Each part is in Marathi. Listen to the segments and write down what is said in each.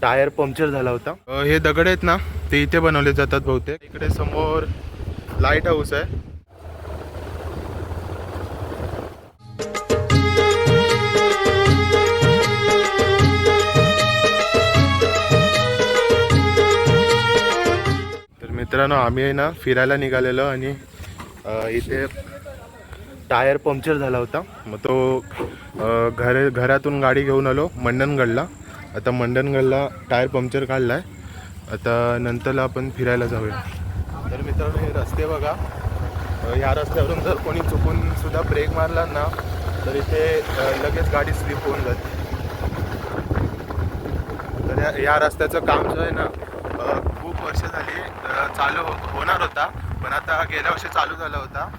टायर पंक्चर झाला होता। हे दगड आहेत ना ते इथे बनवले जातात बहुतेक। इकडे समोर लाईट हाऊस आहे। तर मित्रांनो आम्ही आहे ना फिरायला निघालेलो आणि इथे टायर पंक्चर झाला होता। मग तो घरातून गाडी घेऊन आलो मंडणगडला। आता मंडणगडला टायर पंक्चर काढला आहे। आता नंतरला आपण फिरायला जाऊया। तर मित्रांनो हे रस्ते बघा। ह्या रस्त्यावरून जर कोणी चुकून सुद्धा ब्रेक मारला ना तर इथे लगेच गाडी स्लिप होऊन जाते। तर या रस्त्याचं काम जो आहे ना खूप वर्ष झाली चालू होणार होता, पण आता गेल्या वर्षी चालू झाला होता।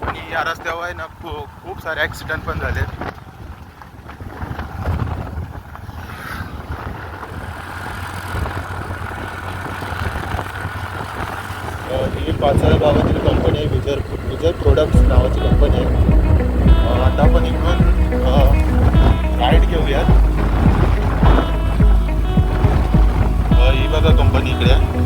आणि या रस्त्यावर आहे ना खूप सारे ॲक्सिडेंट पण झाले। ही पाचोरा गावातील कंपनी आहे, विजय प्रोडक्ट्स नावाची कंपनी आहे। आता आपण इकडून राईड घेऊयात। ही बघा कंपनी इकडे आहे।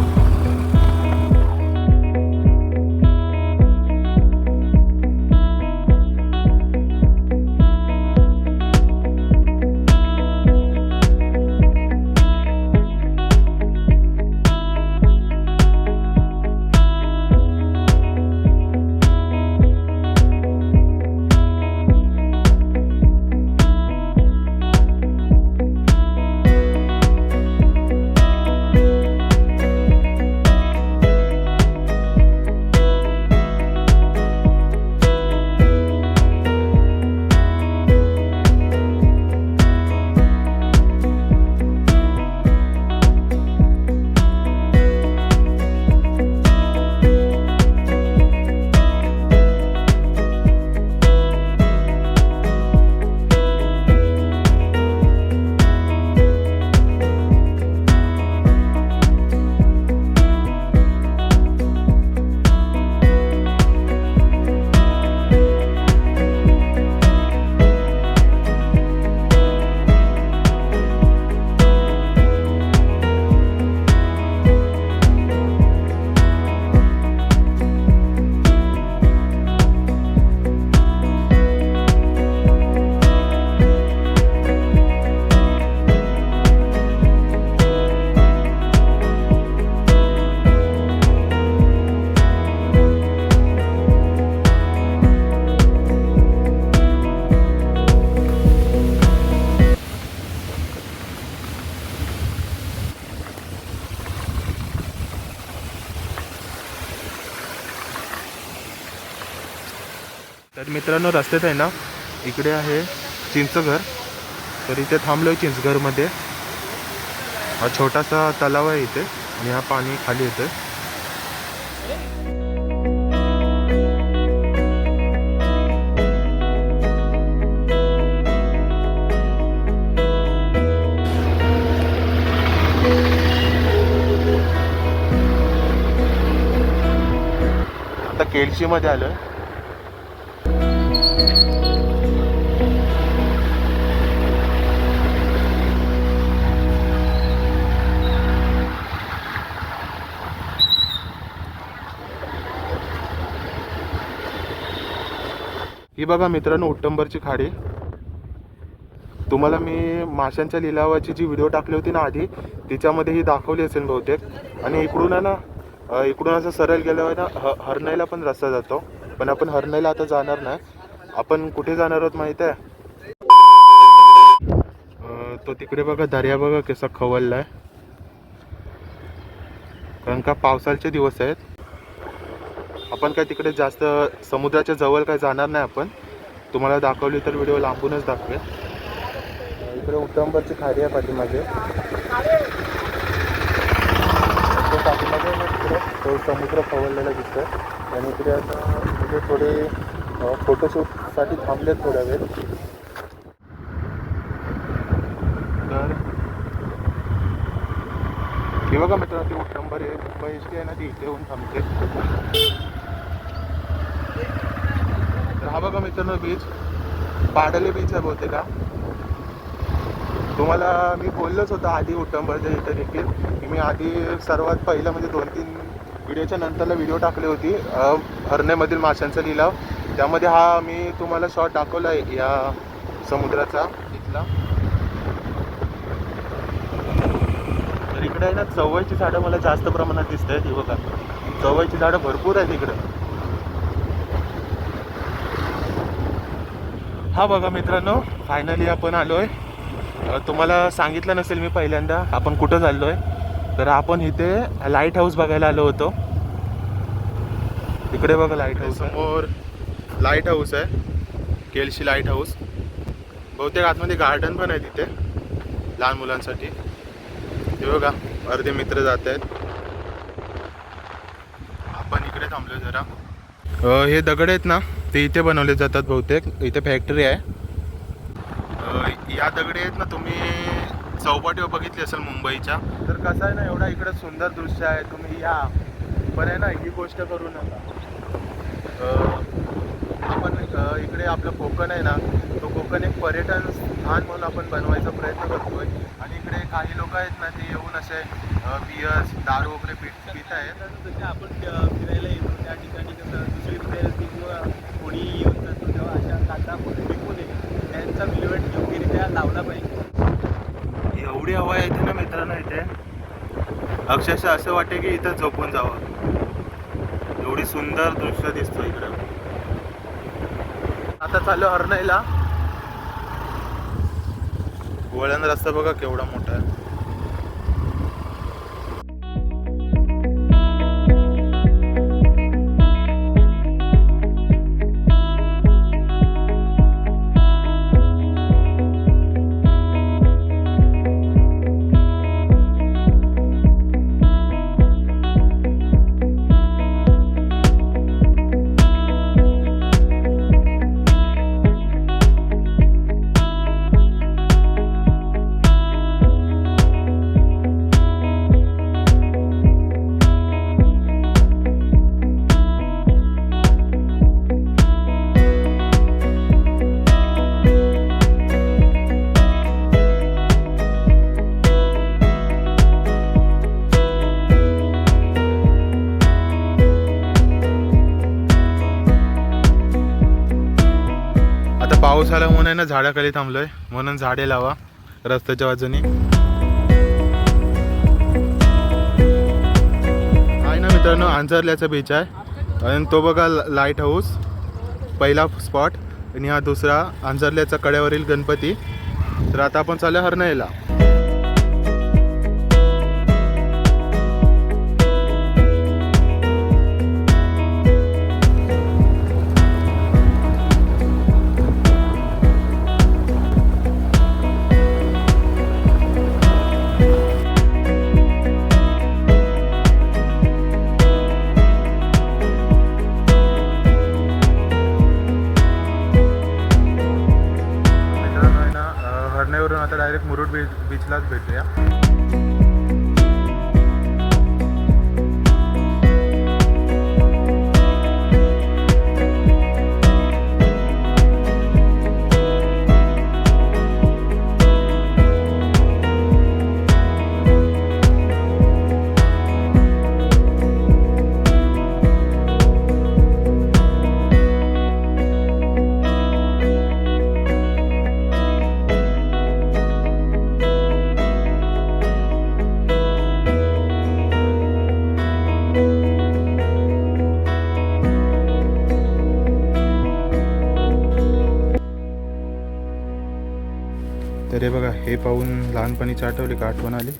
तर मित्रांनो रस्त्यात आहे ना इकडे आहे चिंचघर। तर इथे थांबलो आहे चिंचघरमध्ये। हा छोटासा तलाव आहे इथे आणि हा पाणी खाली येतं। आता केळशीमध्ये आलोय। ही बघा मित्रांनो उट्टंबरची खाडी। तुम्हाला मी माशांच्या लिलावाची जी व्हिडिओ टाकली होती ना आधी, तिच्यामध्ये ही दाखवली असेल बहुतेक। आणि इकडून आहे ना इकडून असं सरळ गेल्यावर ना हरणाईला पण रस्ता जातो, पण आपण हरणाईला आता जाणार नाही। आपण कुठे जाणार आहोत माहिती आहे? तो तिकडे बघा दर्या बघा कसा खवलला आहे, कारण का पावसाळ्याचे दिवस आहेत। आपण काय तिकडे जास्त समुद्राच्या जवळ काय जाणार नाही आपण। तुम्हाला दाखवली तर व्हिडिओ लांबूनच दाखवेल। इकडे उट्टंबरची खाडी आहे पाठीमागे। पाठीमागे तिकडे तो समुद्र खवळलेला दिसतोय आणि इकडे आता म्हणजे थोडे फोटोशूटसाठी थांबले थोड्या वेळ। तर हे बघा मित्रांनो ती उट्टंबर आहे, मुंबईची आहे ना, ती इथे येऊन थांबते। तर हा बघा मित्रांनो बीच, पाडले बीच आहे बहुतेक का। तुम्हाला मी बोललोच होतो आधी उट्टंबरच्या इथे देखील की मी आधी सर्वात पहिलं म्हणजे 2-3 व्हिडिओच्या नंतरला व्हिडिओ टाकली होती हरणेमधील माशांचा लिलाव. त्यामध्ये हा मी तुम्हाला शॉट दाखवला आहे या समुद्राचा इथला. तर इकडे आहे ना चवळीची झाडं मला जास्त प्रमाणात दिसत आहेत. ही बघा चवळीची झाडं भरपूर आहेत इकडं. हा बघा मित्रांनो फायनली आपण आलोय. तुम्हाला सांगितलं नसेल मी पहिल्यांदा आपण कुठं चाललोय. तर आपण इथे लाईट हाऊस बघायला आलो होतो. इकडे बघा लाईट हाऊस समोर लाईट हाऊस आहे केलशी लाईट हाऊस. बहुतेक आतमध्ये गार्डन पण आहे तिथे लहान मुलांसाठी. हे बघा अर्धे मित्र जात आहेत. आपण इकडे थांबलोय जरा. हे दगड आहेत ना ते इथे बनवले जातात बहुतेक. इथे फॅक्टरी आहे. या दगडी आहेत ना तुम्ही चौपाटीवर बघितली असेल मुंबईच्या. तर कसं आहे ना एवढा इकडे सुंदर दृश्य आहे तुम्ही या. पण आहे ना ही गोष्ट करू नका. आपण इकडे आपलं कोकण आहे ना तो कोकण एक पर्यटन स्थान म्हणून आपण बनवायचा प्रयत्न करतोय. आणि इकडे काही लोक आहेत ना ते येऊन असे बियर्स दारू वगैरे पित आहेत. जसे आपण फिरायला येतो त्या ठिकाणी कसं दुसरीकडे किंवा कोणी येऊन जातो तेव्हा अशा कांदा पिकू नये त्यांचा विल्हेवाट योग्यरित्या लावला पाहिजे. एवढी हवा येते ना मित्रांनो इथे अक्षरशः असं वाटते की इथं झोपून जावं. एवढी सुंदर दृश्य दिसतो इकडं. आता चालू हरणईला. वळण रस्ता बघा केवढा मोठा आहे. पाऊस आला म्हणून आहे ना झाडाखाली थांबलोय. म्हणून झाडे लावा रस्त्याच्या बाजूनी. आहे ना मित्रांनो अंजरल्याचा बीच आहे आणि तो बघा लाईट हाऊस पहिला स्पॉट आणि हा दुसरा अंजरल्याचा कड्यावरील गणपती. तर आता आपण चालू हरणईला. हरणईवरून आता डायरेक्ट मुरुड बीचलाच भेटूया. तर हे बघा हे पाहून लहानपणीची आठवली का आठवण आली.